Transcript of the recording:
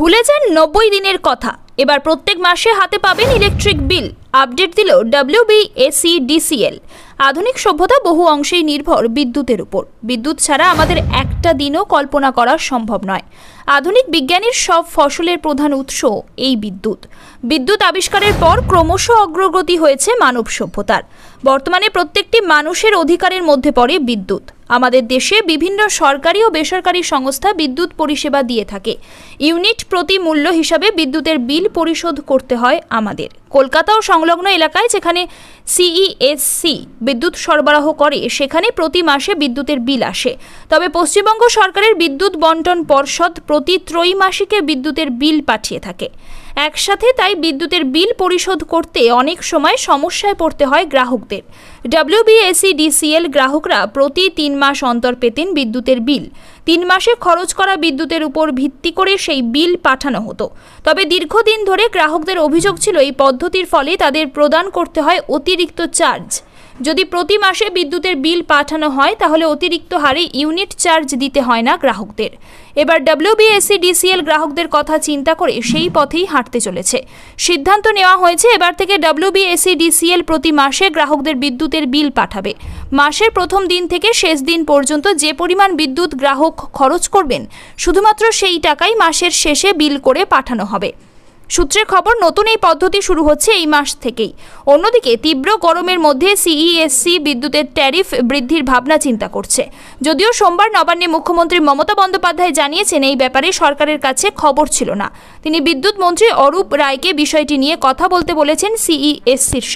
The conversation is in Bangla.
ভুলে যান 90 দিনের কথা। এবার প্রত্যেক মাসে হাতে পাবেন ইলেকট্রিক বিল। আপডেট দিল WBSEDCL। আধুনিক সভ্যতা বহু অংশেই নির্ভর বিদ্যুতের উপর। বিদ্যুৎ ছাড়া আমাদের একটা দিনও কল্পনা করা সম্ভব নয়। আধুনিক বিজ্ঞানের সব ফসলের প্রধান উৎস এই বিদ্যুৎ। বিদ্যুৎ আবিষ্কারের পর ক্রমশ অগ্রগতি হয়েছে মানব সভ্যতার। বর্তমানে প্রত্যেকটি মানুষের অধিকারের মধ্যে পড়ে বিদ্যুৎ। আমাদের দেশে বিভিন্ন সরকারি ও বেসরকারি সংস্থা বিদ্যুৎ পরিষেবা দিয়ে থাকে। ইউনিট প্রতি মূল্য হিসাবে বিদ্যুতের বিল পরিশোধ করতে হয় আমাদের। কলকাতা ও সংলগ্ন এলাকায় যেখানে CESC বিদ্যুৎ সরবরাহ করে সেখানে প্রতি মাসে বিদ্যুতের বিল আসে। তবে পশ্চিমবঙ্গ সরকারের বিদ্যুৎ বন্টন পর্ষদ প্রতি ত্রৈমাসিকে বিদ্যুতের বিল পাঠিয়ে থাকে একসাথে। তাই বিদ্যুতের বিল পরিশোধ করতে অনেক সময় সমস্যায় পড়তে হয় গ্রাহকদের। WBSEDCL গ্রাহকরা প্রতি 3 মাস অন্তর পেতেন বিদ্যুতের বিল। 3 মাসে খরচ করা বিদ্যুতের উপর ভিত্তি করে সেই বিল পাঠানো হতো। তবে দীর্ঘদিন ধরে গ্রাহকদের অভিযোগ ছিল এই পদ্ধতির ফলে তাদের প্রদান করতে হয় অতিরিক্ত চার্জ। যদি প্রতি মাসে বিদ্যুতের বিল পাঠানো হয় তাহলে অতিরিক্ত হারে ইউনিট চার্জ দিতে হয় না গ্রাহকদের। এবার WBSEDCL গ্রাহকদের কথা চিন্তা করে সেই পথেই হাঁটতে চলেছে। সিদ্ধান্ত নেওয়া হয়েছে এবার থেকে WBSEDCL প্রতি মাসে গ্রাহকদের বিদ্যুতের বিল পাঠাবে। মাসের প্রথম দিন থেকে শেষ দিন পর্যন্ত যে পরিমাণ বিদ্যুৎ গ্রাহক খরচ করবেন শুধুমাত্র সেই টাকাই মাসের শেষে বিল করে পাঠানো হবে। সূত্রের খবর, নতুন এই পদ্ধতি শুরু হচ্ছে এই মাস থেকেই। অন্যদিকে তীব্র গরমের মধ্যে CESC বিদ্যুতের ট্যারিফ বৃদ্ধির ভাবনা চিন্তা করছে। যদিও সোমবার নবান্নে মুখ্যমন্ত্রী মমতা বন্দ্যোপাধ্যায় জানিয়েছেন এই ব্যাপারে সরকারের কাছে খবর ছিল না। তিনি বিদ্যুৎ মন্ত্রী অরূপ রায়কে বিষয়টি নিয়ে কথা বলতে বলেছেন CESCর